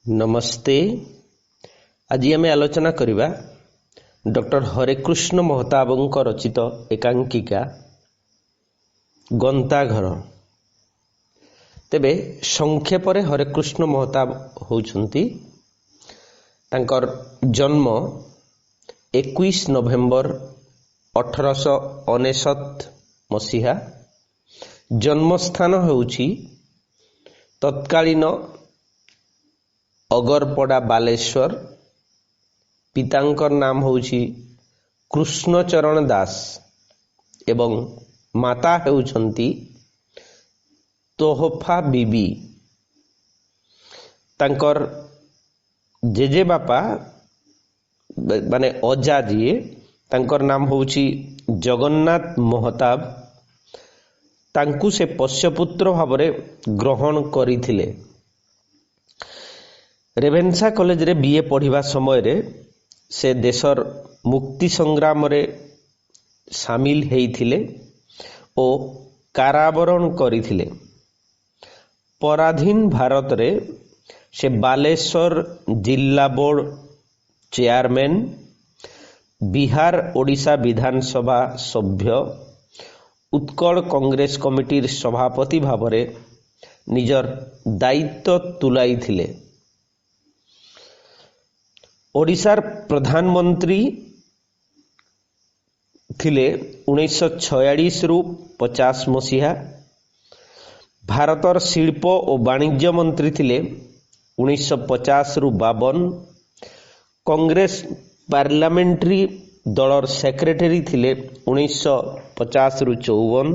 नमस्ते। आज आम आलोचना करवा डॉक्टर हरेकृष्ण महताबଙ୍କ रचित एकांकिका गंताघर। तेबे संक्षेप हरेकृष्ण महताब होउछंती तांकर जन्म 21 नवेम्बर 1859 मसीहा। जन्मस्थान होउछि तत्कालीन अगरपड़ा बालेश्वर। पितांकर नाम होउछि कृष्णचरण दास एवं माता हेउछंती तोहफा बीबी। तांकर जेजे बापा माने अजा जी तांकर नाम होउछि जगन्नाथ महताब। तांकु से पोष्यपुत्र भावरे ग्रहण करिथिले। रेभेन्सा कॉलेज रे बीए पढ़िबा समय रे से देशर मुक्ति संग्राम रे शामिल हेइथिले ओ कारावरण करिथिले। पराधीन भारत रे से बालेश्वर जिला बोर्ड चेयरमैन, बिहार ओडिशा विधानसभा सभ्य, उत्कल कांग्रेस कमिटीर सभापति भावरे निजर दायित्व तुलाई थिले। ओडिशार प्रधानमंत्री थिले 1946 रु 50 मसीहा। भारतर शिल्प और वाणिज्य मंत्री थिले 1950 रु 52। कांग्रेस पार्लियामेंट्री दलर सेक्रेटरी थिले 1950 रु 54।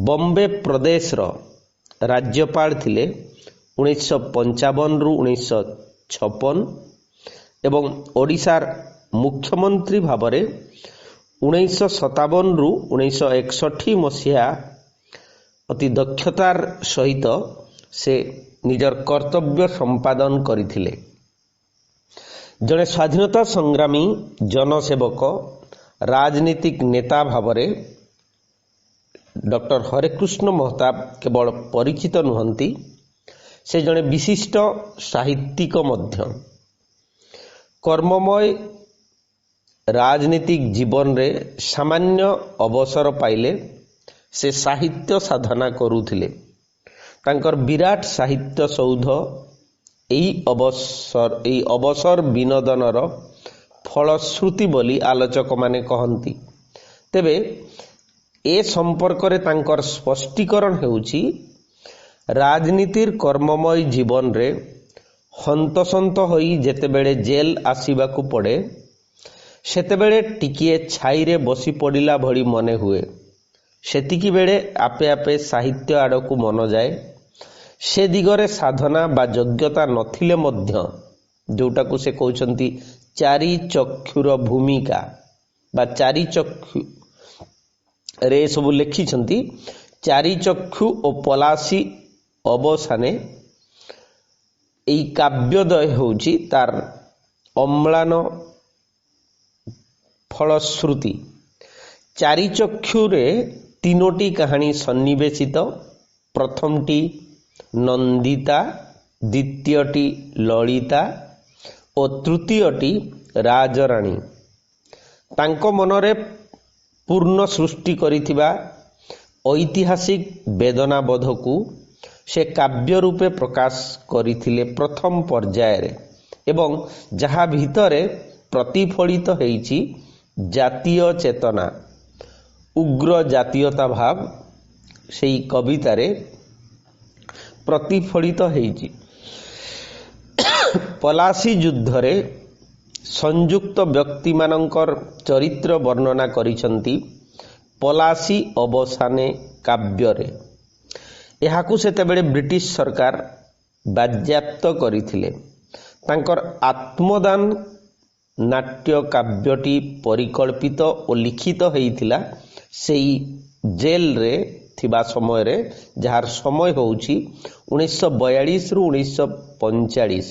बॉम्बे प्रदेश रो राज्यपाल थिले 1955 रु 1956 एवं ओडिशार मुख्यमंत्री भावरे 1957 रु 1961 मसीहा अति दक्षतार सहित से निजर कर्तव्य संपादन करिथिले। जने स्वाधीनता संग्रामी, जनसेवक, राजनीतिक नेता भावरे डॉक्टर हरेकृष्ण महताब केवल परिचित नुहंती, से जने विशिष्ट साहित्यिक मध्य। कर्ममय राजनीतिक जीवन रे सामान्य अवसर पाइले से साहित्य साधना करुथिले। तांकर विराट साहित्य सौध एई अवसर विनोदनर फलश्रुति बोली आलोचक माने कहंती। तेबे ए संपर्क रे तांकर स्पष्टीकरण हेउछि राजनीतिर कर्ममय जीवन रे हंतसंत होई जेतेबेले जेल आसीबाकू पड़े सेतेबेले टिकिए छाई रे बसी पड़िला भली मने हुए। सेतिकी बेले आपे आपे साहित्य आड़कू मन जाए। से दिगरे साधना बा योग्यता नथिले मध्य जोटाकू से कहउछंती चारि चक्षुर भूमिका बा चारि चक्षु रे सब लिखिछंती। चारि चक्षु ओ पलासी अवसाने एई काव्योदय होउछि तार अम्लान फलश्रुति। चारि चक्षुरे तीनोटी कहानी सन्निवेशित। प्रथमटी नंदिता, द्वितीयटी ललिता और तृतीयटी राजराणी। तांको मनरे पूर्ण सृष्टि करिथिबा ऐतिहासिक वेदनाबोधकू से काव्य रूपे प्रकाश करिथिले प्रथम पर्याय रे एवं जहा भितरे प्रतिफलित हेइछि जातीय चेतना, उग्र जातीयता भाव सेई कविता रे प्रतिफलित हेइछि। पलासी युद्ध रे संयुक्त व्यक्ति मानकर चरित्र वर्णना करिसंती पलासी अवसाने काव्य रे। एहाकू सेतेबेले ब्रिटिश सरकार बाज्याप्त करिथिले। तांकर आत्मदान नाट्य काव्यटी परिकल्पित और लिखित हेइथिला सेई जेल रे थिबा समय रे, जहार समय होउछि 1942 रु 1945।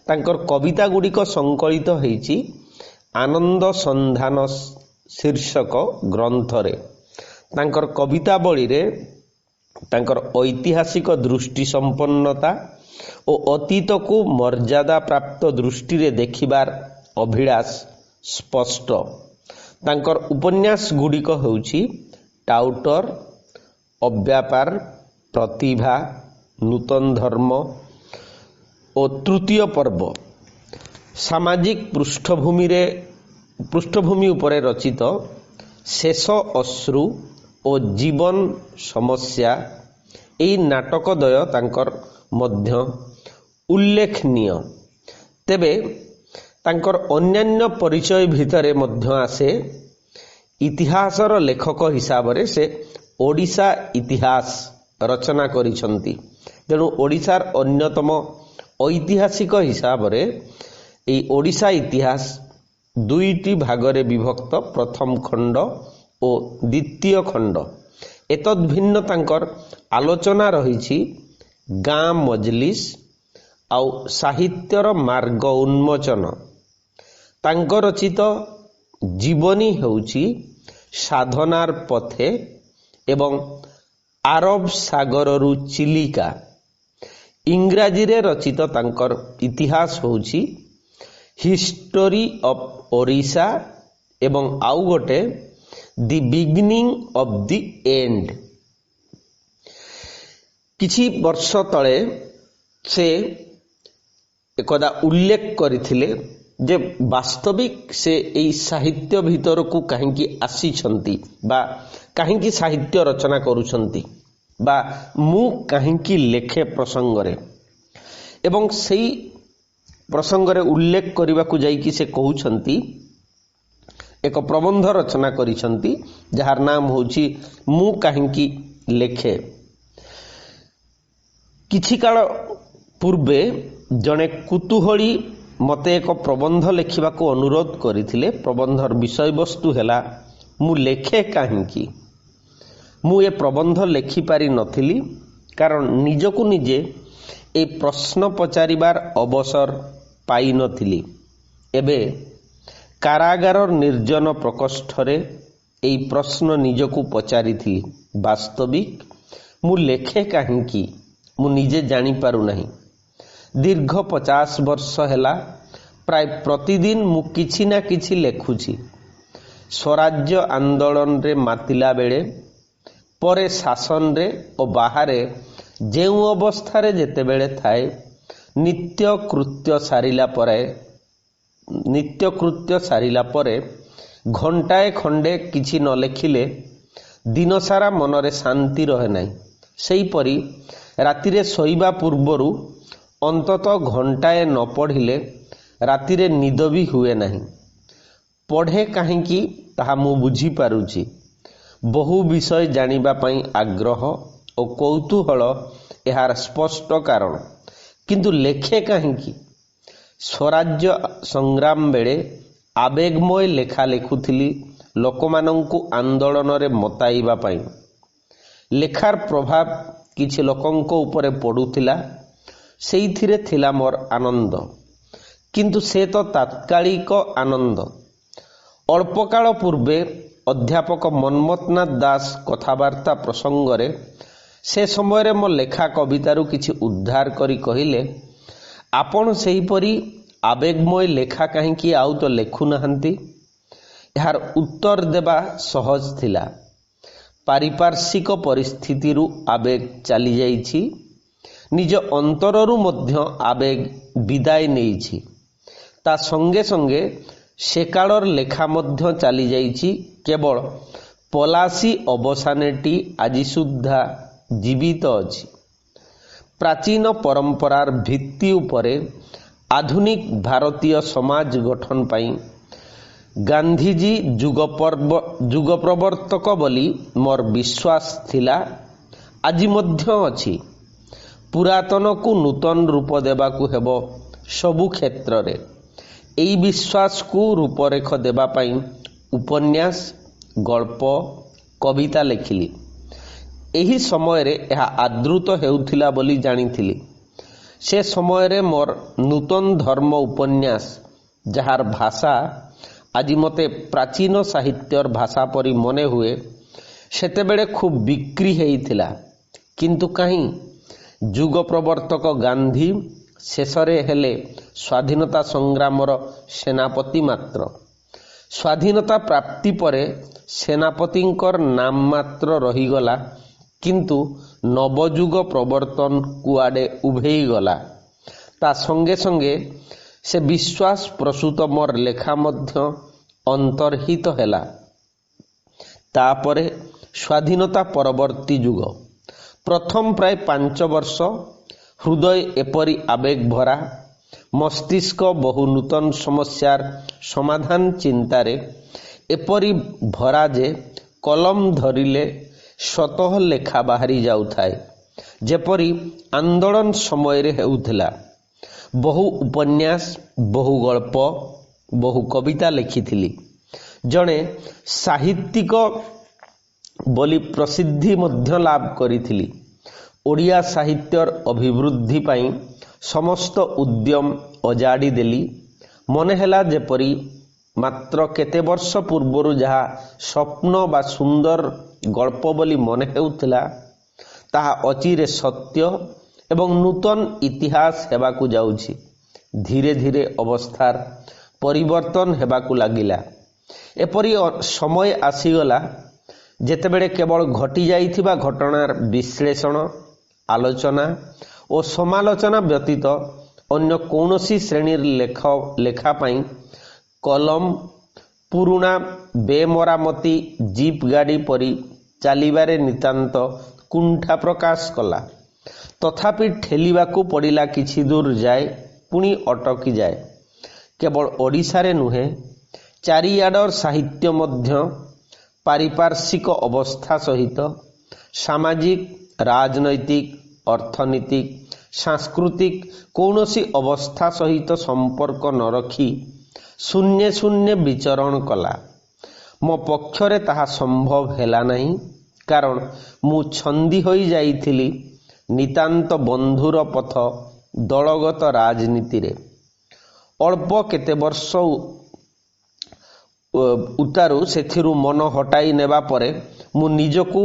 तांकर कविता गुड़िक संकलित हेइछि आनंद संधान शीर्षक ग्रंथ रे। तांकर कविता बळी रे तांकर ऐतिहासिक दृष्टि संपन्नता ଓ ଅତୀତକୁ ମର୍ଯ୍ୟାଦା ପ୍ରାପ୍ତ ଦୃଷ୍ଟିରେ ଦେଖିବାର ଅଭିଳାଷ ସ୍ପଷ୍ଟ। ତାଙ୍କର ଉପନ୍ୟାସ ଗୁଡ଼ିକ ହେଉଛି ଟାଉଟର, ଅବ୍ୟାପାର, ପ୍ରତିଭା, ନୂତନ ଧର୍ମ ଓ ତୃତୀୟ ପର୍ବ। ସାମାଜିକ ପୃଷ୍ଠଭୂମି ଉପରେ ରଚିତ ଶେଷ ଅଶ୍ରୁ ଓ ଜୀବନ ସମସ୍ୟା ଏହି ନାଟକଦ୍ୱୟ ତାଙ୍କର ମଧ୍ୟ ଉଲ୍ଲେଖନୀୟ। ତେବେ ତାଙ୍କର ଅନ୍ୟାନ୍ୟ ପରିଚୟ ଭିତରେ ମଧ୍ୟ ଆସେ ଇତିହାସର ଲେଖକ ହିସାବରେ ସେ ଓଡ଼ିଶା ଇତିହାସ ରଚନା କରିଛନ୍ତି। ତେଣୁ ଓଡ଼ିଶାର ଅନ୍ୟତମ ଐତିହାସିକ ହିସାବରେ ଏହି ଓଡ଼ିଶା ଇତିହାସ ଦୁଇଟି ଭାଗରେ ବିଭକ୍ତ, ପ୍ରଥମ ଖଣ୍ଡ ଓ ଦ୍ୱିତୀୟ ଖଣ୍ଡ। ଏତଦ୍ ଭିନ୍ନ ତାଙ୍କର ଆଲୋଚନା ରହିଛି ଗାଁ ମଜଲିସ ଆଉ ସାହିତ୍ୟର ମାର୍ଗ ଉନ୍ମୋଚନ। ତାଙ୍କ ରଚିତ ଜୀବନୀ ହେଉଛି ସାଧନାର ପଥେ ଏବଂ ଆରବ ସାଗରରୁ ଚିଲିକା। ଇଂରାଜୀରେ ରଚିତ ତାଙ୍କର ଇତିହାସ ହେଉଛି ହିଷ୍ଟୋରୀ ଅଫ୍ ଓଡ଼ିଶା ଏବଂ ଆଉ ଗୋଟେ ଦି ବିଗିନିଂ ଅଫ୍ ଦି ଏଣ୍ଡ। କିଛି ବର୍ଷ ତଳେ ସେ ଏକଦା ଉଲ୍ଲେଖ କରିଥିଲେ ଯେ ବାସ୍ତବିକ ସେ ଏହି ସାହିତ୍ୟ ଭିତରକୁ କାହିଁକି ଆସିଛନ୍ତି ବା କାହିଁକି ସାହିତ୍ୟ ରଚନା କରୁଛନ୍ତି ବା ମୁଁ କାହିଁକି ଲେଖେ ପ୍ରସଙ୍ଗରେ, ଏବଂ ସେଇ ପ୍ରସଙ୍ଗରେ ଉଲ୍ଲେଖ କରିବାକୁ ଯାଇକି ସେ କହୁଛନ୍ତି ଏକ ପ୍ରବନ୍ଧ ରଚନା କରିଛନ୍ତି ଯାହାର ନାମ ହେଉଛି ମୁଁ କାହିଁକି ଲେଖେ। କିଛି କାଳ ପୂର୍ବେ ଜଣେ କୁତୁହଳୀ ମୋତେ ଏକ ପ୍ରବନ୍ଧ ଲେଖିବାକୁ ଅନୁରୋଧ କରିଥିଲେ। ପ୍ରବନ୍ଧର ବିଷୟବସ୍ତୁ ହେଲା ମୁଁ ଲେଖେ କାହିଁକି। ମୁଁ ଏ ପ୍ରବନ୍ଧ ଲେଖିପାରି ନଥିଲି କାରଣ ନିଜକୁ ନିଜେ ଏ ପ୍ରଶ୍ନ ପଚାରିବାର ଅବସର ପାଇନଥିଲି। ଏବେ କାରାଗାରର ନିର୍ଜନ ପ୍ରକୋଷ୍ଠରେ ଏହି ପ୍ରଶ୍ନ ନିଜକୁ ପଚାରିଥିଲି। ବାସ୍ତବିକ ମୁଁ ଲେଖେ କାହିଁକି ମୁଁ ନିଜେ ଜାଣିପାରୁନାହିଁ। ଦୀର୍ଘ 50 ବର୍ଷ ହେଲା ପ୍ରାୟ ପ୍ରତିଦିନ ମୁଁ କିଛି ନା କିଛି ଲେଖୁଛି। ସ୍ୱରାଜ୍ୟ ଆନ୍ଦୋଳନରେ ମାତିଲା ବେଳେ, ପରେ ଶାସନରେ ଓ ବାହାରେ ଯେଉଁ ଅବସ୍ଥାରେ ଯେତେବେଳେ ଥାଏ, ନିତ୍ୟକୃତ୍ୟ ସାରିଲା ପରେ ଘଣ୍ଟାଏ ଖଣ୍ଡେ କିଛି ନ ଲେଖିଲେ ଦିନସାରା ମନରେ ଶାନ୍ତି ରହେ ନାହିଁ। ସେହିପରି ରାତିରେ ଶୋଇବା ପୂର୍ବରୁ ଅନ୍ତତଃ ଘଣ୍ଟାଏ ନ ପଢ଼ିଲେ ରାତିରେ ନିଦ ବି ହୁଏ ନାହିଁ। ପଢ଼େ କାହିଁକି ତାହା ମୁଁ ବୁଝିପାରୁଛି। ବହୁ ବିଷୟ ଜାଣିବା ପାଇଁ ଆଗ୍ରହ ଓ କୌତୂହଳ ଏହାର ସ୍ପଷ୍ଟ କାରଣ। କିନ୍ତୁ ଲେଖେ କାହିଁକି? ସ୍ୱରାଜ୍ୟ ସଂଗ୍ରାମ ବେଳେ ଆବେଗମୟ ଲେଖା ଲେଖୁଥିଲି ଲୋକମାନଙ୍କୁ ଆନ୍ଦୋଳନରେ ମତାଇବା ପାଇଁ। ଲେଖାର ପ୍ରଭାବ କିଛି ଲୋକଙ୍କ ଉପରେ ପଡ଼ୁଥିଲା, ସେଇଥିରେ ଥିଲା ମୋର ଆନନ୍ଦ। କିନ୍ତୁ ସେ ତ ତାତ୍କାଳିକ ଆନନ୍ଦ। ଅଳ୍ପ କାଳ ପୂର୍ବେ ଅଧ୍ୟାପକ ମନ୍ମଥନାଥ ଦାସ କଥାବାର୍ତ୍ତା ପ୍ରସଙ୍ଗରେ ସେ ସମୟରେ ମୋ ଲେଖା କବିତାରୁ କିଛି ଉଦ୍ଧାର କରି କହିଲେ, ଆପଣ ସେହିପରି ଆବେଗମୟ ଲେଖା କାହିଁକି ଆଉ ତ ଲେଖୁନାହାନ୍ତି? ଏହାର ଉତ୍ତର ଦେବା ସହଜ ଥିଲା। ପାରିପାର୍ଶ୍ୱିକ ପରିସ୍ଥିତିରୁ ଆବେଗ ଚାଲିଯାଇଛି, ନିଜ ଅନ୍ତରରୁ ମଧ୍ୟ ଆବେଗ ବିଦାୟ ନେଇଛି। ତା ସଙ୍ଗେ ସଙ୍ଗେ ସେ କାଳର ଲେଖା ମଧ୍ୟ ଚାଲିଯାଇଛି। କେବଳ ପଲାଶୀ ଅବସାନଟି ଆଜି ସୁଦ୍ଧା ଜୀବିତ ଅଛି। ପ୍ରାଚୀନ ପରମ୍ପରାର ଭିତ୍ତି ଉପରେ ଆଧୁନିକ ଭାରତୀୟ ସମାଜ ଗଠନ ପାଇଁ ଗାନ୍ଧିଜୀ ଯୁଗ ପ୍ରବର୍ତ୍ତକ ବୋଲି ମୋର ବିଶ୍ୱାସ ଥିଲା, ଆଜି ମଧ୍ୟ ଅଛି। ପୁରାତନକୁ ନୂତନ ରୂପ ଦେବାକୁ ହେବ ସବୁ କ୍ଷେତ୍ରରେ। ଏହି ବିଶ୍ୱାସକୁ ରୂପରେଖ ଦେବା ପାଇଁ ଉପନ୍ୟାସ, ଗଳ୍ପ, କବିତା ଲେଖିଲି। ଏହି ସମୟରେ ଏହା ଆଦୃତ ହେଉଥିଲା ବୋଲି ଜାଣିଥିଲି। ସେ ସମୟରେ ମୋର ନୂତନ ଧର୍ମ ଉପନ୍ୟାସ, ଯାହାର ଭାଷା ଆଜି ମୋତେ ପ୍ରାଚୀନ ସାହିତ୍ୟର ଭାଷା ପରି ମନେ ହୁଏ, ସେତେବେଳେ ଖୁବ୍ ବିକ୍ରି ହେଇଥିଲା। କିନ୍ତୁ କାହିଁ ଯୁଗ ପ୍ରବର୍ତ୍ତକ ଗାନ୍ଧୀ ଶେଷରେ ହେଲେ ସ୍ୱାଧୀନତା ସଂଗ୍ରାମର ସେନାପତି ମାତ୍ର। ସ୍ୱାଧୀନତା ପ୍ରାପ୍ତି ପରେ ସେନାପତିଙ୍କର ନାମ ମାତ୍ର ରହିଗଲା, କିନ୍ତୁ ନବଯୁଗ ପ୍ରବର୍ତ୍ତନ କୁଆଡ଼େ ଉଭେଇଗଲା। ତା ସଙ୍ଗେ ସଙ୍ଗେ ସେ ବିଶ୍ୱାସ ପ୍ରସୂତ ମୋର ଲେଖା ମଧ୍ୟ ଅନ୍ତର୍ହିତ ହେଲା। ତାପରେ ସ୍ୱାଧୀନତା ପରବର୍ତ୍ତୀ ଯୁଗ। ପ୍ରଥମ ପ୍ରାୟ 5 ବର୍ଷ ହୃଦୟ ଏପରି ଆବେଗ ଭରା, ମସ୍ତିଷ୍କ ବହୁ ନୂତନ ସମସ୍ୟାର ସମାଧାନ ଚିନ୍ତାରେ ଏପରି ଭରା ଯେ କଲମ ଧରିଲେ ସ୍ୱତଃ ଲେଖା ବାହାରି ଯାଉଥାଏ, ଯେପରି ଆନ୍ଦୋଳନ ସମୟରେ ହେଉଥିଲା। ବହୁ ଉପନ୍ୟାସ, ବହୁ ଗଳ୍ପ, ବହୁ କବିତା ଲେଖିଥିଲି। ଜଣେ ସାହିତ୍ୟିକ ବୋଲି ପ୍ରସିଦ୍ଧି ମଧ୍ୟ ଲାଭ କରିଥିଲି। ଓଡ଼ିଆ ସାହିତ୍ୟର ଅଭିବୃଦ୍ଧି ପାଇଁ ସମସ୍ତ ଉଦ୍ୟମ ଅଜାଡ଼ି ଦେଲି। ମନେ ହେଲା ଯେପରି ମାତ୍ର କେତେ ବର୍ଷ ପୂର୍ବରୁ ଯାହା ସ୍ୱପ୍ନ ବା ସୁନ୍ଦର ଗଳ୍ପ ବୋଲି ମନେ ହେଉଥିଲା, ତାହା ଅଚିରେ ସତ୍ୟ ଏବଂ ନୂତନ ଇତିହାସ ହେବାକୁ ଯାଉଛି। ଧୀରେ ଧୀରେ ଅବସ୍ଥାର ପରିବର୍ତ୍ତନ ହେବାକୁ ଲାଗିଲା। ଏପରି ସମୟ ଆସିଗଲା ଯେତେବେଳେ କେବଳ ଘଟିଯାଇଥିବା ଘଟଣାର ବିଶ୍ଳେଷଣ, ଆଲୋଚନା ଓ ସମାଲୋଚନା ବ୍ୟତୀତ ଅନ୍ୟ କୌଣସି ଶ୍ରେଣୀର ଲେଖା ପାଇଁ କଲମ ପୁରୁଣା ବେମରାମତି ଜିପ୍ ଗାଡ଼ି ପରି ଚାଲିବାରେ ନିତାନ୍ତ କୁଣ୍ଠା ପ୍ରକାଶ କଲା। ତଥାପି ଠେଲିବାକୁ ପଡ଼ିଲା। କିଛି ଦୂର ଯାଏ, ପୁଣି ଅଟକିଯାଏ। କେବଳ ଓଡ଼ିଶାରେ ନୁହେଁ, ଚାରିଆଡ଼ର ସାହିତ୍ୟ ମଧ୍ୟ ପାରିପାର୍ଶ୍ୱିକ ଅବସ୍ଥା ସହିତ ସାମାଜିକ, ରାଜନୈତିକ, ଅର୍ଥନୀତିକ, ସାଂସ୍କୃତିକ କୌଣସି ଅବସ୍ଥା ସହିତ ସମ୍ପର୍କ ନ ରଖି ଶୂନ୍ୟେ ଶୂନ୍ୟେ ବିଚରଣ କଲା। ମୋ ପକ୍ଷରେ ତାହା ସମ୍ଭବ ହେଲା ନାହିଁ, କାରଣ ମୁଁ ଛନ୍ଦି ହୋଇ ଯାଇଥିଲି ନିତାନ୍ତ ବନ୍ଧୁର ପଥ ଦଳଗତ ରାଜନୀତିରେ। ଅଳ୍ପ କେତେ ବର୍ଷ ଉତ୍ତାରୁ ସେଥିରୁ ମନ ହଟାଇ ନେବା ପରେ ମୁଁ ନିଜକୁ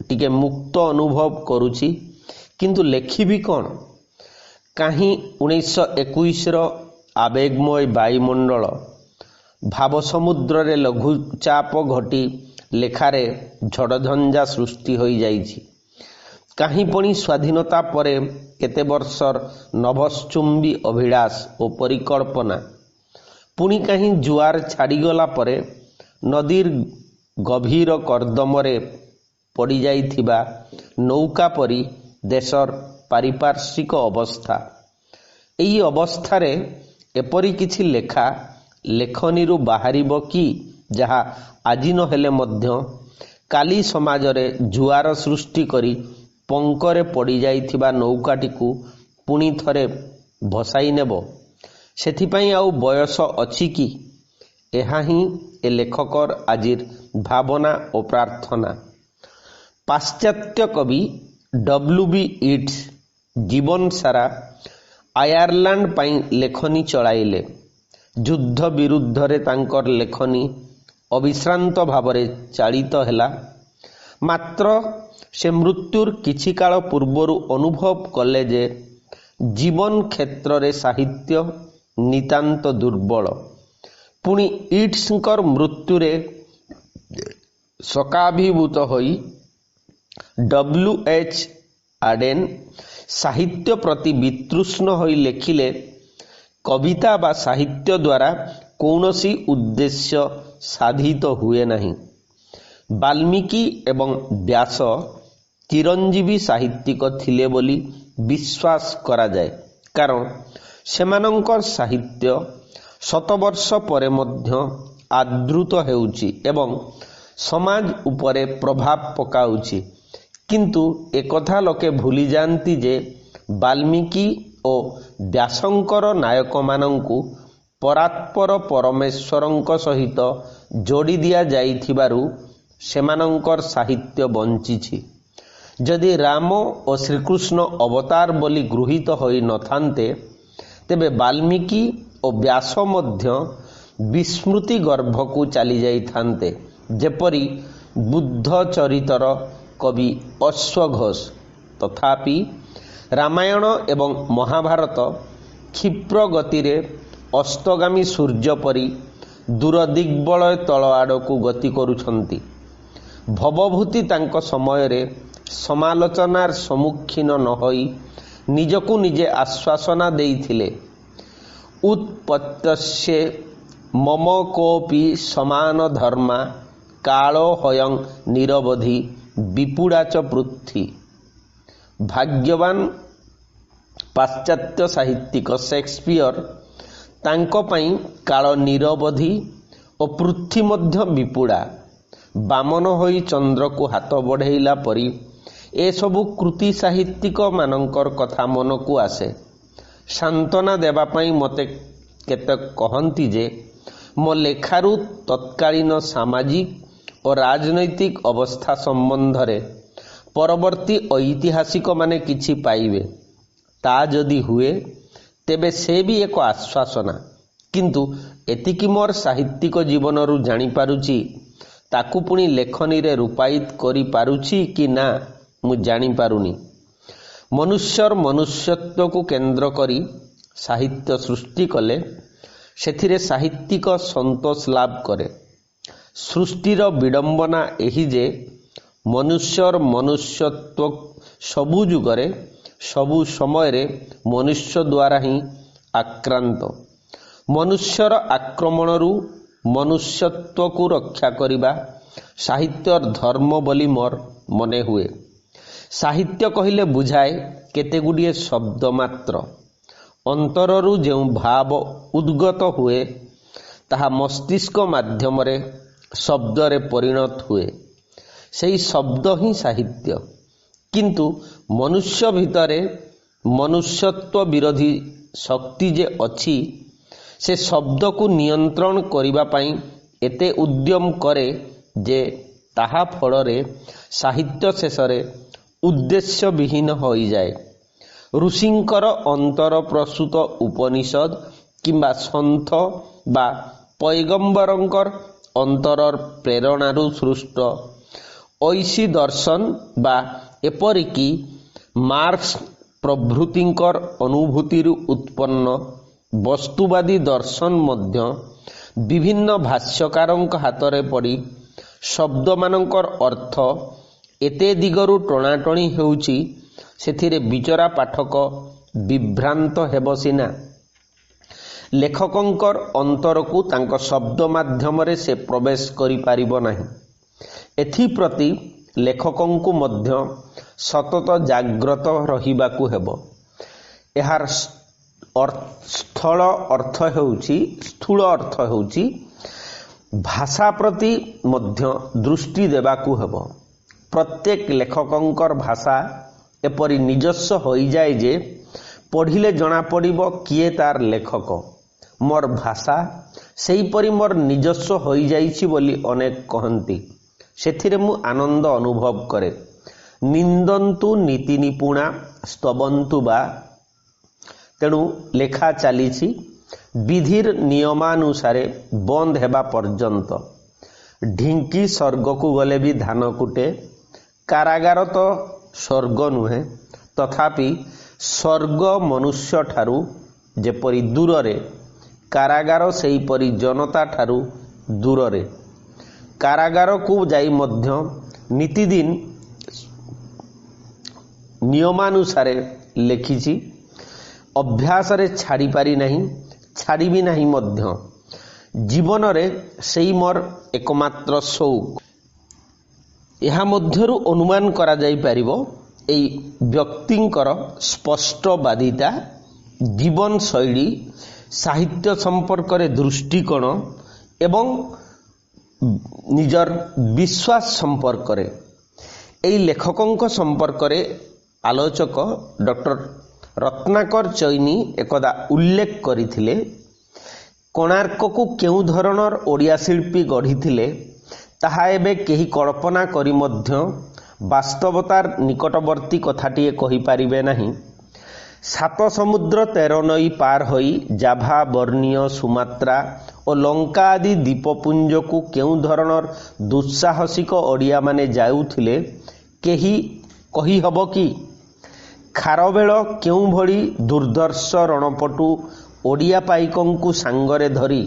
ଟିକେ ମୁକ୍ତ ଅନୁଭବ କରୁଛି। କିନ୍ତୁ ଲେଖିବି କ'ଣ? କାହିଁ 1921ର ଆବେଗମୟ ବାୟୁମଣ୍ଡଳ ଭାବ ସମୁଦ୍ରରେ ଲଘୁଚାପ ଘଟି ଲେଖାରେ ଝଡ଼ଝଞ୍ଜା ସୃଷ୍ଟି ହୋଇଯାଇଛି? କାହିଁ ପୁଣି ସ୍ୱାଧୀନତା ପରେ କେତେ ବର୍ଷର ନଭଶ୍ଚୁମ୍ବୀ ଅଭିଳାଷ ଓ ପରିକଳ୍ପନା? ପୁଣି କାହିଁ ଜୁଆର ଛାଡ଼ିଗଲା ପରେ ନଦୀର ଗଭୀର କର୍ଦ୍ଦମରେ ପଡ଼ିଯାଇଥିବା ନୌକା ପରି ଦେଶର ପାରିପାର୍ଶ୍ୱିକ ଅବସ୍ଥା? ଏହି ଅବସ୍ଥାରେ ଏପରି କିଛି ଲେଖା ଲେଖନୀରୁ ବାହାରିବ କି ଯାହା ଆଜି ନ ହେଲେ ମଧ୍ୟ କାଲି ସମାଜରେ ଜୁଆର ସୃଷ୍ଟି କରି ପଙ୍କରେ ପଡ଼ିଯାଇଥିବା ନୌକାଟିକୁ ପୁଣି ଥରେ ଭସାଇ ନେବ? ସେଥିପାଇଁ ଆଉ ବୟସ ଅଛି କି? ଏହା ହିଁ ଏ ଲେଖକର ଆଜିର ଭାବନା ଓ ପ୍ରାର୍ଥନା। ପାଶ୍ଚାତ୍ୟ କବି W.B. It's Jeevan Sara Ireland ପାଇଁ ଲେଖନୀ ଚଳାଇଲେ। ଯୁଦ୍ଧ ବିରୁଦ୍ଧରେ ତାଙ୍କର ଲେଖନୀ ଅବିଶ୍ରାନ୍ତ ଭାବରେ ଚାଳିତ ହେଲା। ମାତ୍ର ସେ ମୃତ୍ୟୁର କିଛି କାଳ ପୂର୍ବରୁ ଅନୁଭବ କଲେ ଯେ ଜୀବନ କ୍ଷେତ୍ରରେ ସାହିତ୍ୟ ନିତାନ୍ତ ଦୁର୍ବଳ। ପୁଣି ଇଟ୍ସଙ୍କର ମୃତ୍ୟୁରେ ଶୋକାଭିଭୂତ ହୋଇ W.H. ଆଡେନ ସାହିତ୍ୟ ପ୍ରତି ବିତୃଷ୍ଣ ହୋଇ ଲେଖିଲେ, କବିତା ବା ସାହିତ୍ୟ ଦ୍ୱାରା କୌଣସି ଉଦ୍ଦେଶ୍ୟ ସାଧିତ ହୁଏ ନାହିଁ। ବାଲ୍ମୀକି ଏବଂ ବ୍ୟାସ ଚିରଞ୍ଜୀବୀ ସାହିତ୍ୟିକ ଥିଲେ ବୋଲି ବିଶ୍ୱାସ କରାଯାଏ, କାରଣ ସେମାନଙ୍କର ସାହିତ୍ୟ ଶତବର୍ଷ ପରେ ମଧ୍ୟ ଆଦୃତ ହେଉଛି ଏବଂ ସମାଜ ଉପରେ ପ୍ରଭାବ ପକାଉଛି। କିନ୍ତୁ ଏକଥା ଲୋକେ ଭୁଲିଯାଆନ୍ତି ଯେ ବାଲ୍ମୀକି ଓ ବ୍ୟାସଙ୍କର ନାୟକମାନଙ୍କୁ ପରାତ୍ପର ପରମେଶ୍ୱରଙ୍କ ସହିତ ଯୋଡ଼ି ଦିଆଯାଇଥିବାରୁ ସେମାନଙ୍କର ସାହିତ୍ୟ ବଞ୍ଚିଛି। ଯଦି ରାମ ଓ ଶ୍ରୀକୃଷ୍ଣ ଅବତାର ବୋଲି ଗୃହୀତ ହୋଇ ନଥାନ୍ତେ, ତେବେ ବାଲ୍ମୀକି ଓ ବ୍ୟାସ ମଧ୍ୟ ବିସ୍ମୃତି ଗର୍ଭକୁ ଚାଲିଯାଇଥାନ୍ତେ, ଯେପରି ବୁଦ୍ଧ ଚରିତର କବି ଅଶ୍ୱଘୋଷ। ତଥାପି ରାମାୟଣ ଏବଂ ମହାଭାରତ କ୍ଷିପ୍ର ଗତିରେ ଅସ୍ତଗାମୀ ସୂର୍ଯ୍ୟ ପରି ଦୂରଦିଗ୍ବଳୟ ତଳ ଆଡ଼କୁ ଗତି କରୁଛନ୍ତି। ଭବଭୂତି ତାଙ୍କ ସମୟରେ ସମାଲୋଚନାର ସମ୍ମୁଖୀନ ନ ହୋଇ ନିଜକୁ ନିଜେ ଆଶ୍ୱାସନା ଦେଇଥିଲେ, ଉତ୍ପତ୍ତ୍ୟସ୍ୟ ମମ କୋପି ସମାନ ଧର୍ମା କାଳୋ ହୟଂ ନିରବଧି ବିପୁଡ଼ାଚ ପୃଥ୍ୱୀ। ଭାଗ୍ୟବାନ ପାଶ୍ଚାତ୍ୟ ସାହିତ୍ୟିକ ସେକ୍ସପିୟର ତାଙ୍କ ପାଇଁ କାଳ ନିରବଧି ଓ ପୃଥ୍ୱୀ ମଧ୍ୟ ବିପୁଡ଼ା, ବାମନ ହୋଇ ଚନ୍ଦ୍ରକୁ ହାତ ବଢ଼େଇଲା ପରି ଏସବୁ କୃତି ସାହିତ୍ୟିକମାନଙ୍କର କଥା ମନକୁ ଆସେ। ସାନ୍ତ୍ୱନା ଦେବା ପାଇଁ ମୋତେ କେତେ କହନ୍ତି ଯେ ମୋ ଲେଖାରୁ ତତ୍କାଳୀନ ସାମାଜିକ ଓ ରାଜନୈତିକ ଅବସ୍ଥା ସମ୍ବନ୍ଧରେ ପରବର୍ତ୍ତୀ ଐତିହାସିକମାନେ କିଛି ପାଇବେ। ତା ଯଦି ହୁଏ ତେବେ ସେ ବି ଏକ ଆଶ୍ୱାସନା, କିନ୍ତୁ ଏତିକି ମୋର ସାହିତ୍ୟିକ ଜୀବନରୁ ଜାଣିପାରୁଛି, ତାକୁ ପୁଣି ଲେଖନୀରେ ରୂପାୟିତ କରିପାରୁଛି କି ନା ମୁଁ ଜାଣିପାରୁନି। ମନୁଷ୍ୟର ମନୁଷ୍ୟତ୍ୱକୁ କେନ୍ଦ୍ର କରି ସାହିତ୍ୟ ସୃଷ୍ଟି କଲେ ସେଥିରେ ସାହିତ୍ୟିକ ସନ୍ତୋଷ ଲାଭ କରେ। ସୃଷ୍ଟିର ବିଡ଼ମ୍ବନା ଏହି ଯେ ମନୁଷ୍ୟର ମନୁଷ୍ୟତ୍ୱ ସବୁ ଯୁଗରେ ସବୁ ସମୟରେ ମନୁଷ୍ୟ ଦ୍ୱାରା ହିଁ ଆକ୍ରାନ୍ତ। ମନୁଷ୍ୟର ଆକ୍ରମଣରୁ ମନୁଷ୍ୟତ୍ୱକୁ ରକ୍ଷା କରିବା ସାହିତ୍ୟର ଧର୍ମ ବୋଲି ମୋର ମନେ ହୁଏ। ସାହିତ୍ୟ କହିଲେ ବୁଝାଏ କେତେଗୁଡ଼ିଏ ଶବ୍ଦ ମାତ୍ର। ଅନ୍ତରରୁ ଯେଉଁ ଭାବ ଉଦ୍ଗତ ହୁଏ ତାହା ମସ୍ତିଷ୍କ ମାଧ୍ୟମରେ ଶବ୍ଦରେ ପରିଣତ ହୁଏ। ସେହି ଶବ୍ଦ ହିଁ ସାହିତ୍ୟ। କିନ୍ତୁ ମନୁଷ୍ୟ ଭିତରେ ମନୁଷ୍ୟତ୍ୱ ବିରୋଧୀ ଶକ୍ତି ଯେ ଅଛି, ସେ ଶବ୍ଦକୁ ନିୟନ୍ତ୍ରଣ କରିବା ପାଇଁ ଏତେ ଉଦ୍ୟମ କରେ ଯେ ତାହା ଫଳରେ ସାହିତ୍ୟ ଶେଷରେ ଉଦ୍ଦେଶ୍ୟବିହୀନ ହୋଇଯାଏ। ଋଷିଙ୍କର ଅନ୍ତର ପ୍ରସୂତ ଉପନିଷଦ କିମ୍ବା ସନ୍ଥ ବା ପୈଗମ୍ବରଙ୍କର ଅନ୍ତରର ପ୍ରେରଣାରୁ ସୃଷ୍ଟ ଐଶୀ ଦର୍ଶନ ବା ଏପରିକି ମାର୍କ୍ସ ପ୍ରଭୃତିଙ୍କର ଅନୁଭୂତିରୁ ଉତ୍ପନ୍ନ ବସ୍ତୁବାଦୀ ଦର୍ଶନ ମଧ୍ୟ ବିଭିନ୍ନ ଭାଷ୍ୟକାରଙ୍କ ହାତରେ ପଡ଼ି ଶବ୍ଦମାନଙ୍କର ଅର୍ଥ ଏତେ ଦିଗରୁ ଟଣାଟଣି ହେଉଛି, ସେଥିରେ ବିଚରା ପାଠକ ବିଭ୍ରାନ୍ତ ହେବ ସିନା, ଲେଖକଙ୍କର ଅନ୍ତରକୁ ତାଙ୍କ ଶବ୍ଦ ମାଧ୍ୟମରେ ସେ ପ୍ରବେଶ କରିପାରିବ ନାହିଁ। ଏଥିପ୍ରତି ଲେଖକଙ୍କୁ ମଧ୍ୟ ସତତ ଜାଗ୍ରତ ରହିବାକୁ ହେବ। ଏହାର ସ୍ଥୂଳ ଅର୍ଥ ହେଉଛି ଭାଷା ପ୍ରତି ମଧ୍ୟ ଦୃଷ୍ଟି ଦେବାକୁ ହେବ। ପ୍ରତ୍ୟେକ ଲେଖକଙ୍କର ଭାଷା ଏପରି ନିଜସ୍ୱ ହୋଇଯାଏ ଯେ ପଢ଼ିଲେ ଜଣାପଡ଼ିବ କିଏ ତାର ଲେଖକ। ମୋର ଭାଷା ସେହିପରି ମୋର ନିଜସ୍ୱ ହୋଇଯାଇଛି ବୋଲି ଅନେକ କହନ୍ତି। ସେଥିରେ ମୁଁ ଆନନ୍ଦ ଅନୁଭବ କରେ। ନିନ୍ଦନ୍ତୁ ନୀତି ନିପୁଣା ସ୍ତବନ୍ତୁ ବା। ତେଣୁ ଲେଖା ଚାଲିଛି ବିଧିର ନିୟମାନୁସାରେ ବନ୍ଦ ହେବା ପର୍ଯ୍ୟନ୍ତ। ଢିଙ୍କି ସ୍ୱର୍ଗକୁ ଗଲେ ବି ଧାନ କୁଟେ। କାରାଗାର ତ ସ୍ୱର୍ଗ ନୁହେଁ, ତଥାପି ସ୍ୱର୍ଗ ମନୁଷ୍ୟଠାରୁ ଯେପରି ଦୂରରେ, କାରାଗାର ସେହିପରି ଜନତା ଠାରୁ ଦୂରରେ। କାରାଗାରକୁ ଯାଇ ମଧ୍ୟ ନିତିଦିନ ନିୟମାନୁସାରେ ଲେଖିଛି। ଅଭ୍ୟାସରେ ଛାଡ଼ିପାରି ନାହିଁ, ଛାଡ଼ିବି ନାହିଁ ମଧ୍ୟ। ଜୀବନରେ ସେଇ ମୋର ଏକମାତ୍ର ସଉକ। ଏହା ମଧ୍ୟରୁ ଅନୁମାନ କରାଯାଇପାରିବ ଏହି ବ୍ୟକ୍ତିଙ୍କର ସ୍ପଷ୍ଟବାଦିତା, ଜୀବନଶୈଳୀ, ସାହିତ୍ୟ ସମ୍ପର୍କରେ ଦୃଷ୍ଟିକୋଣ ଏବଂ ନିଜର ବିଶ୍ୱାସ ସମ୍ପର୍କରେ। ଏହି ଲେଖକଙ୍କ ସମ୍ପର୍କରେ ଆଲୋଚକ ଡକ୍ଟର ରତ୍ନାକର ଚୈନୀ ଏକଦା ଉଲ୍ଲେଖ କରିଥିଲେ, କୋଣାର୍କକୁ କେଉଁ ଧରଣର ଓଡ଼ିଆ ଶିଳ୍ପୀ ଗଢ଼ିଥିଲେ ତାହା ଏବେ କେହି କଳ୍ପନା କରି ମଧ୍ୟ ବାସ୍ତବତାର ନିକଟବର୍ତ୍ତୀ କଥାଟିଏ କହିପାରିବେ ନାହିଁ। 7 ସମୁଦ୍ର 13 ନଈ ପାର ହୋଇ ଜାଭା, ବର୍ନିଅ, ସୁମାତ୍ରା ଓ ଲଙ୍କା ଆଦି ଦ୍ୱୀପପୁଞ୍ଜକୁ କେଉଁ ଧରଣର ଦୁଃସାହସିକ ଓଡ଼ିଆମାନେ ଯାଉଥିଲେ କେହି କହିହେବ କି? ଖାରବେଳ କେଉଁ ଭଳି ଦୁର୍ଦ୍ଧର୍ଷ ରଣପଟୁ ଓଡ଼ିଆ ପାଇକଙ୍କୁ ସାଙ୍ଗରେ ଧରି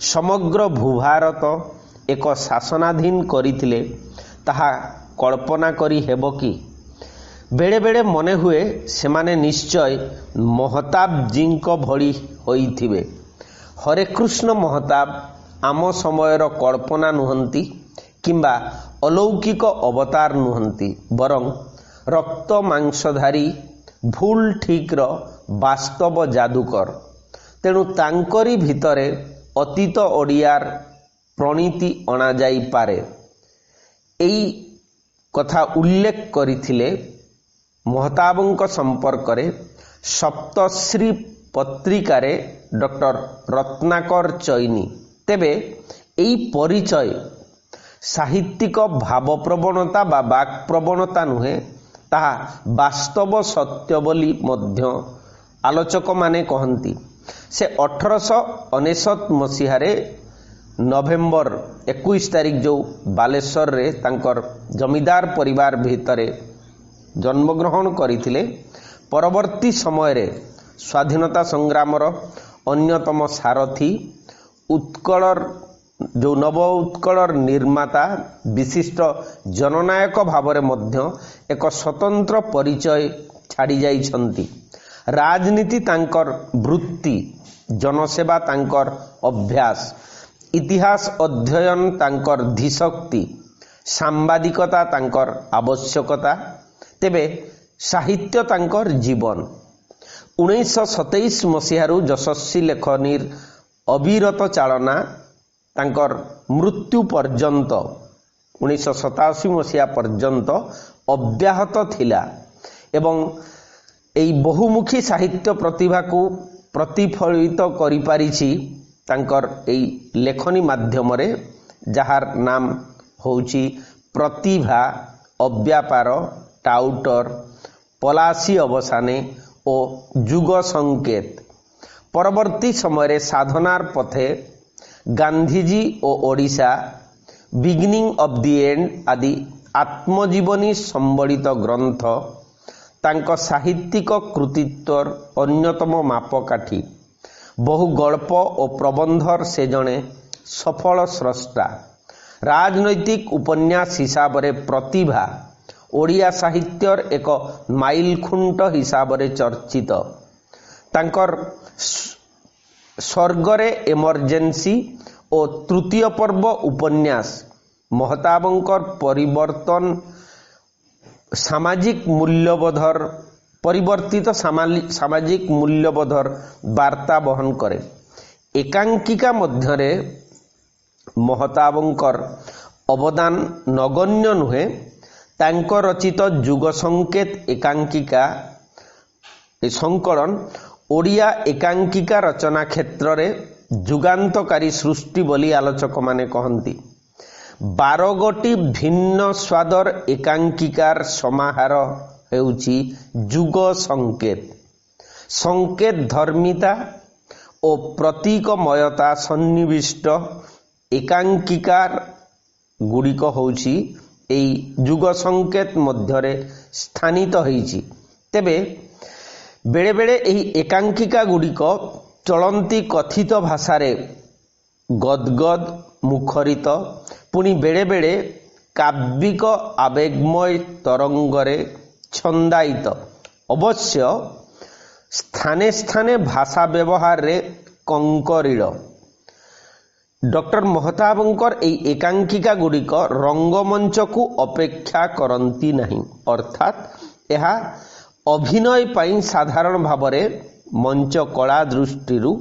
ସମଗ୍ର ଭୂଭାରତ ଏକ ଶାସନାଧୀନ କରିଥିଲେ ତାହା କଳ୍ପନା କରି ହେବ କି? ବେଳେ ବେଳେ ମନେ ହୁଏ ସେମାନେ ନିଶ୍ଚୟ ମହତାବଜୀଙ୍କ ଭଳି ହୋଇଥିବେ। ହରେକୃଷ୍ଣ ମହତାବ ଆମ ସମୟର କଳ୍ପନା ନୁହନ୍ତି କିମ୍ବା ଅଲୌକିକ ଅବତାର ନୁହନ୍ତି, ବରଂ ରକ୍ତ ମାଂସଧାରୀ ଭୁଲ ଠିକ୍ର ବାସ୍ତବ ଯାଦୁକର। ତେଣୁ ତାଙ୍କରି ଭିତରେ ଅତୀତ ଓଡ଼ିଆର ପ୍ରଣୀତି ଅଣାଯାଇପାରେ। ଏଇ କଥା ଉଲ୍ଲେଖ କରିଥିଲେ ମହତାବଙ୍କ ସମ୍ପର୍କରେ ସପ୍ତଶ୍ରୀ ପତ୍ରିକାରେ ଡକ୍ଟର ରତ୍ନାକର ଚୈନୀ। ତେବେ ଏହି ପରିଚୟ ସାହିତ୍ୟିକ ଭାବପ୍ରବଣତା ବା ବାକ୍ପ୍ରବଣତା ନୁହେଁ, ତାହା ବାସ୍ତବ ସତ୍ୟ ବୋଲି ମଧ୍ୟ ଆଲୋଚକମାନେ କହନ୍ତି। ସେ 1899 ମସିହାରେ ନଭେମ୍ବର 21 ତାରିଖ ଯେଉଁ ବାଲେଶ୍ୱରରେ ତାଙ୍କର ଜମିଦାର ପରିବାର ଭିତରେ ଜନ୍ମଗ୍ରହଣ କରିଥିଲେ, ପରବର୍ତ୍ତୀ ସମୟରେ ସ୍ୱାଧୀନତା ସଂଗ୍ରାମର ଅନ୍ୟତମ ସାରଥୀ, ଉତ୍କଳର ଯେଉଁ ନବ ଉତ୍କଳର ନିର୍ମାତା, ବିଶିଷ୍ଟ ଜନନାୟକ ଭାବରେ ମଧ୍ୟ ଏକ ସ୍ୱତନ୍ତ୍ର ପରିଚୟ ଛାଡ଼ି ଯାଇଛନ୍ତି। ରାଜନୀତି ତାଙ୍କର ବୃତ୍ତି, ଜନସେବା ତାଙ୍କର ଅଭ୍ୟାସ, ଇତିହାସ ଅଧ୍ୟୟନ ତାଙ୍କର ଧୀଶକ୍ତି, ସାମ୍ବାଦିକତା ତାଙ୍କର ଆବଶ୍ୟକତା, ତେବେ ସାହିତ୍ୟ ତାଙ୍କର ଜୀବନ। 1927 ମସିହାରୁ ଯଶସ୍ୱୀ ଲେଖନୀର ଅବିରତ ଚାଳନା ତାଙ୍କର ମୃତ୍ୟୁ ପର୍ଯ୍ୟନ୍ତ 1987 ମସିହା ପର୍ଯ୍ୟନ୍ତ ଅବ୍ୟାହତ ଥିଲା ଏବଂ ଏହି ବହୁମୁଖୀ ସାହିତ୍ୟ ପ୍ରତିଭାକୁ ପ୍ରତିଫଳିତ କରିପାରିଛି ତାଙ୍କର ଏହି ଲେଖନୀ ମାଧ୍ୟମରେ, ଯାହାର ନାମ ହେଉଛି ପ୍ରତିଭା, ଅବ୍ୟାପାର, ଟାଉଟର, ପଲାଶୀ ଅବସାନେ ଓ ଯୁଗ ସଂକେତ। ପରବର୍ତ୍ତୀ ସମୟରେ ସାଧନାର ପଥେ, ଗାନ୍ଧୀଜୀ ଓ Odisha, beginning of the end ଆଦି ଆତ୍ମଜୀବନୀ ସମ୍ବଳିତ ଗ୍ରନ୍ଥ ତାଙ୍କ ସାହିତ୍ୟିକ କୃତିତ୍ୱର ଅନ୍ୟତମ ମାପକାଠି। ବହୁ ଗଳ୍ପ ଓ ପ୍ରବନ୍ଧର ସେ ଜଣେ ସଫଳ ସ୍ରଷ୍ଟା। ରାଜନୈତିକ ଉପନ୍ୟାସ ହିସାବରେ ପ୍ରତିଭା ଓଡ଼ିଆ ସାହିତ୍ୟର ଏକ ମାଇଲଖୁଣ୍ଟ ହିସାବରେ ଚର୍ଚ୍ଚିତ। ତାଙ୍କର ସ୍ୱର୍ଗରେ ଏମର୍ଜେନ୍ସି ଓ ତୃତୀୟ ପର୍ବ ଉପନ୍ୟାସ ମହତାବଙ୍କର ପରିବର୍ତ୍ତିତ ସାମାଜିକ ମୂଲ୍ୟବୋଧର ବାର୍ତ୍ତା ବହନ କରେ। ଏକାଙ୍କିକା ମଧ୍ୟରେ ମହତାବଙ୍କର ଅବଦାନ ନଗଣ୍ୟ ନୁହେଁ। ତାଙ୍କ ରଚିତ ଯୁଗ ସଂକେତ ଏକାଙ୍କିକା ସଂକଳନ ଓଡ଼ିଆ ଏକାଙ୍କିକା ରଚନା କ୍ଷେତ୍ରରେ ଯୁଗାନ୍ତକାରୀ ସୃଷ୍ଟି ବୋଲି ଆଲୋଚକମାନେ କହନ୍ତି। 12 ଗୋଟି ଭିନ୍ନ ସ୍ୱାଦର ଏକାଙ୍କିକାର ସମାହାର ହେଉଛି ଯୁଗ ସଂକେତ। ସଂକେତ ଧର୍ମିତା ଓ ପ୍ରତୀକମୟତା ସନ୍ନିବିଷ୍ଟ ଏକାଙ୍କିକାର ଗୁଡ଼ିକ ହେଉଛି ଏହି ଯୁଗ ସଂକେତ ମଧ୍ୟରେ ସ୍ଥାନିତ ହୋଇଛି। ତେବେ ବେଳେବେଳେ ଏହି ଏକାଙ୍କିକା ଗୁଡ଼ିକ ଚଳନ୍ତି କଥିତ ଭାଷାରେ ଗଦ୍ଗଦ ମୁଖରିତ, ପୁଣି ବେଳେବେଳେ କାବ୍ୟିକ ଆବେଗମୟ ତରଙ୍ଗରେ ଛନ୍ଦାୟିତ। ଅବଶ୍ୟ ସ୍ଥାନେ ସ୍ଥାନେ ଭାଷା ବ୍ୟବହାରରେ କଙ୍କରିଳ। ଡକ୍ଟର ମହତାବଙ୍କର ଏହି ଏକାଙ୍କିକା ଗୁଡ଼ିକ ରଙ୍ଗମଞ୍ଚକୁ ଅପେକ୍ଷା କରନ୍ତି ନାହିଁ, ଅର୍ଥାତ୍ ଏହା ଅଭିନୟ ପାଇଁ ସାଧାରଣ ଭାବରେ ମଞ୍ଚ କଳା ଦୃଷ୍ଟିରୁ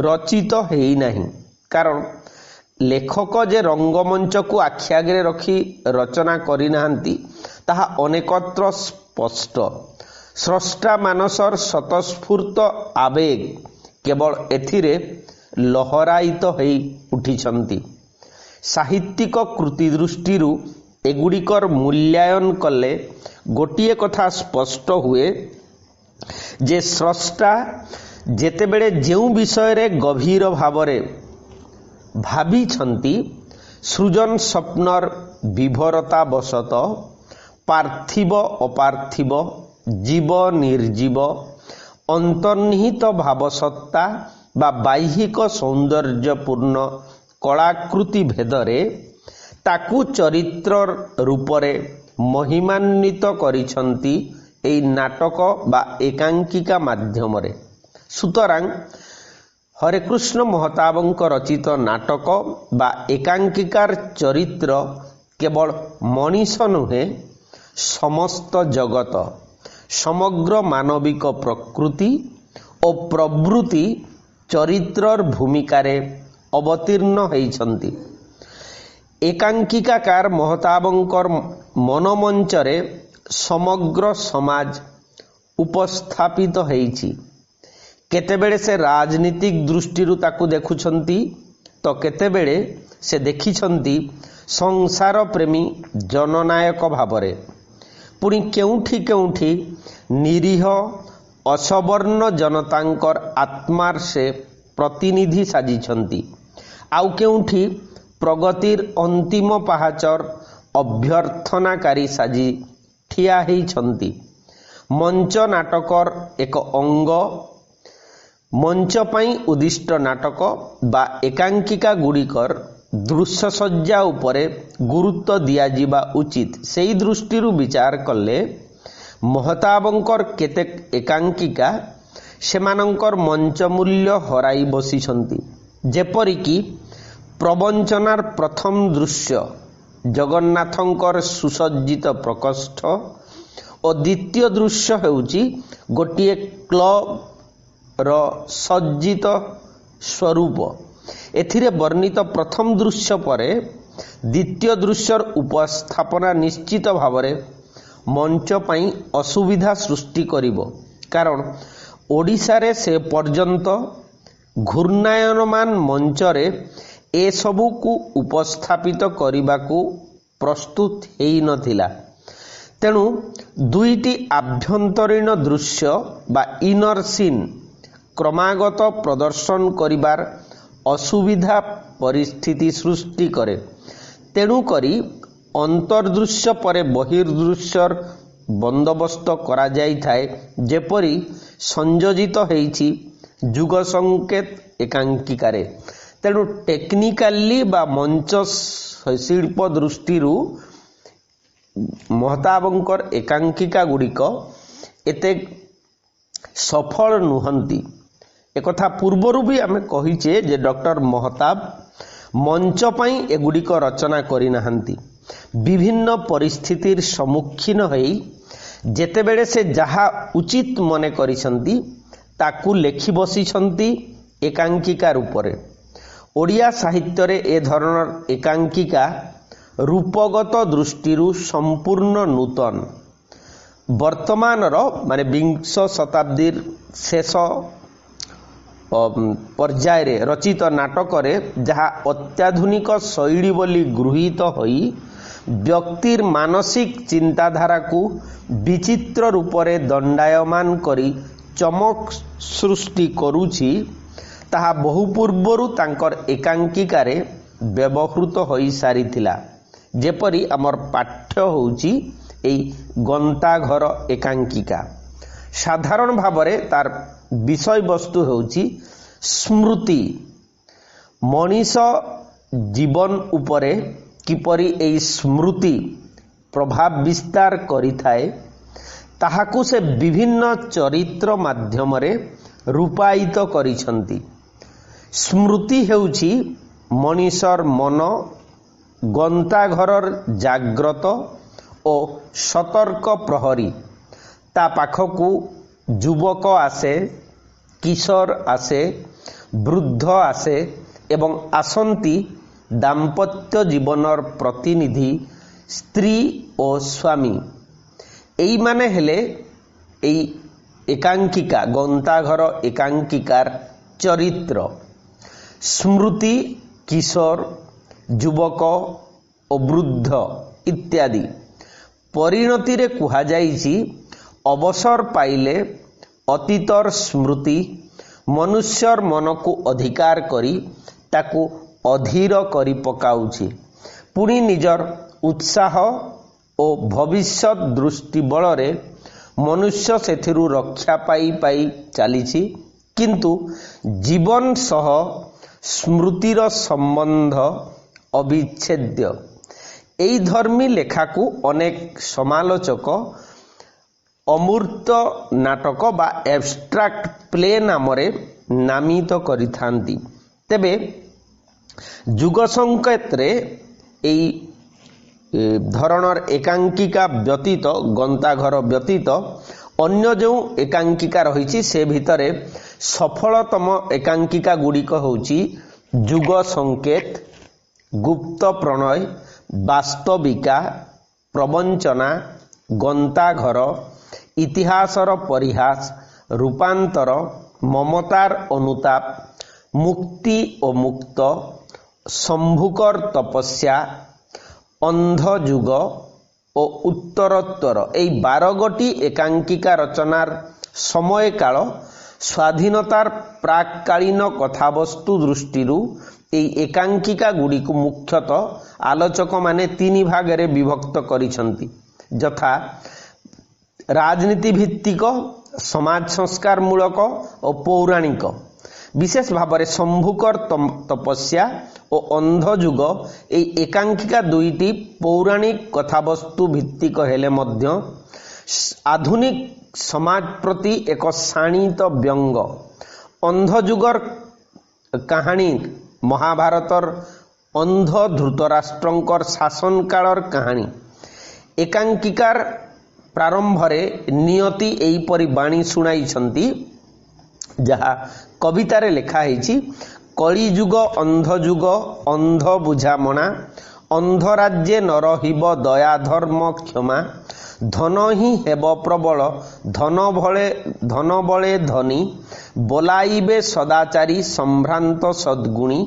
ରଚିତ ହେଇନାହିଁ। କାରଣ ଲେଖକ ଯେ ରଙ୍ଗମଞ୍ଚକୁ ଆଖି ଆଗରେ ରଖି ରଚନା କରିନାହାନ୍ତି ତାହା ଅନେକତ୍ର ସ୍ପଷ୍ଟ। ସ୍ରଷ୍ଟା ମାନସର ସ୍ୱତଃସ୍ଫୂର୍ତ୍ତ ଆବେଗ କେବଳ ଏଥିରେ ଲହରାୟିତ ହୋଇ ଉଠିଛନ୍ତି। ସାହିତ୍ୟିକ କୃତି ଦୃଷ୍ଟିରୁ ଏଗୁଡ଼ିକର ମୂଲ୍ୟାୟନ କଲେ ଗୋଟିଏ କଥା ସ୍ପଷ୍ଟ ହୁଏ ଯେ ସ୍ରଷ୍ଟା ଯେତେବେଳେ ଯେଉଁ ବିଷୟରେ ଗଭୀର ଭାବରେ ଭାବିଛନ୍ତି, ସୃଜନ ସ୍ୱପ୍ନର ବିଭରତା ବଶତଃ ପାର୍ଥିବ ଅପାର୍ଥିବ, जीव निर्जीव अंतर्निहित भावसत्ता बा बाह्यिक सौंदर्यपूर्ण कलाकृति भेदरे ताकू चरित्र रूपरे महिमान्वित करिसंती एई नाटक बा एकांकिका माध्यम रे। सुतरां हरेकृष्ण महताबंक रचित नाटक बा एकांकिकार चरित्र केवल मनीष नुहे समस्त जगत समग्र मानविक प्रकृति और प्रवृत्ति चरित्रर भूमिकारे अवतीर्ण होइछंती। एकांकिकाकार महताबंकर मनमंचरे समग्र समाज उपस्थापित होइछि। केतेबेले से राजनीतिक दृष्टि ताकू देखुछंती तो केतेबेले से देखिछंती संसार प्रेमी जननायक भावरे। पुणी केउठी केउठी निरीह असवर्ण जनतांकर आत्मार से प्रतिनिधि साजिछंती। आउ केउठी प्रगतिर अंतिम पहाचर अभ्यर्थनाकारी साजी ठिया होइछंती। मंच नाटकर एक अंग मंच पाई उद्दिष्ट नाटक बा एकांकिका गुड़िकर दृश्यसज्जा उपरे गुरुत्व दिया जिबा उचित। सेई दृष्टिरु विचार कले महताबंकर केतेक एकांकिका सेमानंकर मंच मूल्य हराई बसिछंती। जेपरिकी प्रवंचनार प्रथम दृश्य जगन्नाथंकर सुसज्जित प्रकोष्ठ और द्वितीय दृश्य हेउची गोटिए क्लब रो सज्जित स्वरूप। एथिरे वर्णित प्रथम दृश्य परे द्वितीय दृश्यर उपस्थापना निश्चित भावरे मंच पाई असुविधा सृष्टि करिवो। कारण ओडिशा रे से पर्यंत घूर्णायमान मंचरे ए सबु को उपस्थापित करिबाकू प्रस्तुत हेई नथिला। तेणु दुईटी आभ्यंतरीण दृश्य बा इनर सीन क्रमागत प्रदर्शन करिबार असुविधा परिस्थिति सृष्टि करे। तेणु करी अंतर्दृश्य परे बहिर्दृश्यर बंदोबस्त करा जाई थाए, जेपरी संयोजित हेइछि जुग संकेत एकांकिकारे। तेणु टेक्निकाली बा मंच शिल्प दृष्टिरु महताबंकर एकांकिका गुड़िक एते सफल नुहंती। एकथा पूर्वरु भी आमे कहिचे जे डॉक्टर महताब मंच पाई एगुड़िक रचना करि नाहंती। विभिन्न परिस्थितिर सम्मुखीन होई जेतेबेले से जहा उचित मने करिसंती ताकू लेखि बसिसंती एकांकिका रूपरे। ओडिया साहित्य रे ए धरणर एकांकिका रूपगत दृष्टिरु संपूर्ण नूतन। वर्तमान माने विंश शताब्दीर शेष पर्याय रे रचित नाटक रे जहा अत्याधुनिक शैली बोली गृहीत होई व्यक्तिर मानसिक चिंताधारा को विचित्र रूपरे दंडायमान करी चमक सृष्टि करूछि, ताहा बहु पूर्वरु तांकर एकांकिकारे व्यवहृत होई सारिथिला। जेपरी आमर पाठ्य होउछि एई गंताघर एकांकिका। साधारण भावरे तार विषय वस्तु होउछि स्मृति। मनीष जीवन उपरे किपरि एई स्मृति प्रभाव विस्तार करिथाए ताहाकू से विभिन्न चरित्र माध्यमरे रूपायित करिसंती। स्मृति हेउछि मनीषर मन गंताघरर जाग्रत और सतर्क प्रहरी। ता पाखकू युवक आसे, किशोर आसे, वृद्ध आसे एवं आसंती दाम्पत्य जीवनर प्रतिनिधि स्त्री और स्वामी। एई माने हेले एई एकांकिका गंताघर एकांकिकार चरित्र। स्मृति, किशोर, युवक और वृद्ध इत्यादि परिणति रे कुहा जाइछि अवसर पाइले अतीतर स्मृति मनुष्यर मन को अधिकार करी ताकू अधीर करी पकाउछि। पुणी निजर उत्साह और भविष्यत दृष्टि बल रे मनुष्य सेथिरु रक्षा पाई पाई चलीछि किंतु जीवन सह स्मृतिर संबंध अविच्छेद्य। एई धर्मी लेखा को अनेक समालोचक अमूर्त नाटक बा एब्स्ट्राक्ट प्ले नामरे नामित करिथांती। तेबे जुग संकेतरे एई धरणर एकांकिका व्यतीत गंताघर व्यतीत अन्य जो एकांकिका रही से भितरे सफलतम एकांकिका गुड़िक होउची जुग संकेत, गुप्त प्रणय, वास्तविका, प्रवंचना, गंताघर, इतिहासर परिहास, रूपांतर, ममतार अनुताप, मुक्ति और मुक्त, शंभुकर तपस्या, अंध जुग और उत्तरोत्तर এই 12টি एकांकिका रचनार समय काल स्वाधीनतार प्राककालीन कथावस्तु दृष्टिरू এই एकांकिका गुड़ी को मुख्यतः आलोचक माने 3 भागरे विभक्त करिसंती यथा राजनीति भित्तिक, समाज संस्कार मूलक और पौराणिक। विशेष भाव में शंभुकर तपस्या और अंध जुग এই एकांकिका दुईटी पौराणिक कथावस्तु भित्तिक हेले मध्य आधुनिक समाज प्रति एक शाणित व्यंग। अंध जुगर कहानी महाभारतर अंध धृतराष्ट्रंकर शासन कालर कहानी। एकांकिकार प्रारंभरे नियति एहीपरि बाणी शुणाइछंती जहा कवितारे लेखा है कली जुग अंध जुग अंध बुझामणा अंध राज्ये न रहिब दया धर्म क्षमा धन ही हेब प्रबल धन बले धनी बोलाइबे सदाचारी संभ्रांत सद्गुणी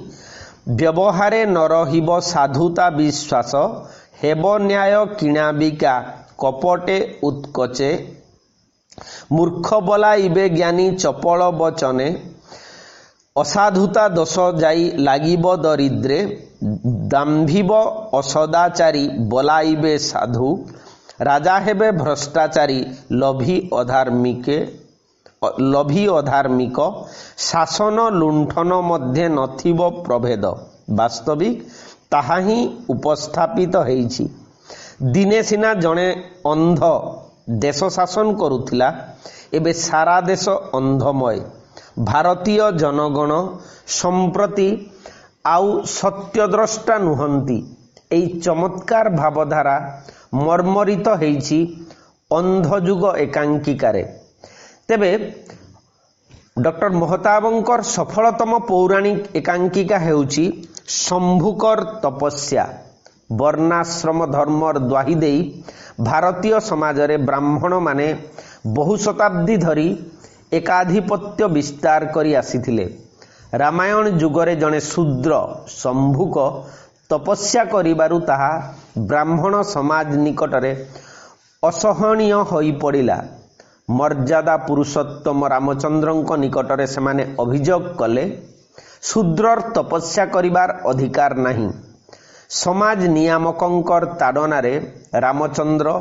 व्यवहारे न रहिब साधुता विश्वास हेब न्याय किणा बिका कपटे उत्कचे मूर्ख बोलाइबे ज्ञानी चपल वचने असाधुता दोष जाई लागिब दरिद्रे दाम्भिब असदाचारी बोलाइबे साधु राजा हेबे भ्रष्टाचारी लोभी अधार्मिक शासन लुंठन मध्य नथिब प्रभेद। वास्तविक ताहा ही उपस्थापित होईछि। दिने सिना जणे अंध देश शासन करुथिला एबे सारा देश अंधमय। भारतीय जनगण संप्रति आउ सत्यद्रष्टा नुहंती। एई चमत्कार भावधारा मर्मरित हेइछि अंधजुग एकांकिकारे। तेबे डॉक्टर महताबंकर सफलतम पौराणिक एकांकिका हेउछि शंभुकर तपस्या। वर्णाश्रम धर्मर द्वाही देई भारतीय समाजरे ब्राह्मण माने बहु शताब्दी धरी एकाधिपत्य विस्तार करी आसीथिले। रामायण जुगरे जने शूद्र शंभुक तपस्या करिबारु ताहा ब्राह्मण समाज निकटरे असहनीय होई पड़िला। मर्यादा पुरुषोत्तम रामचंद्रंक निकटरे सेमाने अभियोग कले शूद्रर तपस्या करिबार अधिकार नहीं। समाज नियामकंकर ताड़नारे रामचंद्र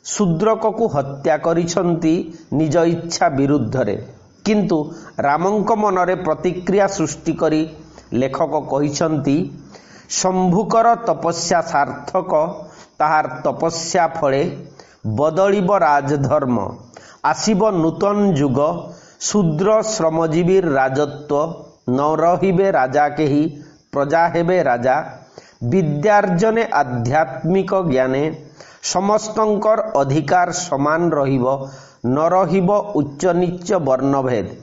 शूद्रकु हत्या करिछंती निज इच्छा विरुद्धरे। किंतु रामंक मनरे प्रतिक्रिया सृष्टि करी लेखक कहिछंती शंभुकर तपस्या सार्थक ताहार तपस्या फले बदलिब राजधर्म आसिब नूतन जुग शूद्र श्रमजीवीर राजत्व न रहिबे राजा केही प्रजा हेबे राजा विद्यार्जने आध्यात्मिक ज्ञाने समस्तंकर अधिकार समान रहिब न रहिब उच्च नीच वर्णभेद।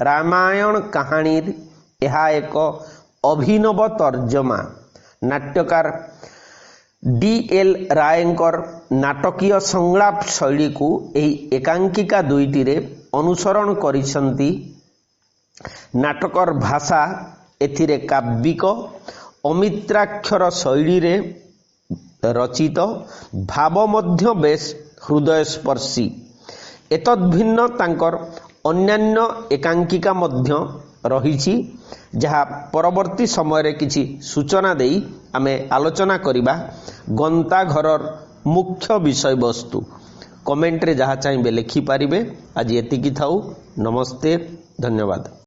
रामायण कहानीर यह एक अभिनव तर्जमा। नाट्यकार डी.एल. रायंकर नाटकीय संलाप शैली को एही एकांकिका दुईटी अनुसरण करिसंती। नाटकर भाषा एथिरे काव्यिक अमित्राक्षर शैली रे रचित भाव मध्य बेस हृदयस्पर्शी। एतद्भिन्न तांकर अन्यान्य एकांकिका मध्य रहिछि जहा परवर्ती समय रे किछि सूचना देई आमे आलोचना करिबा। गंताघरर मुख्य विषय वस्तु कमेंट रे जहाँ चाहिए लिखिपारे। आज एतिकी थाऊ। नमस्ते, धन्यवाद।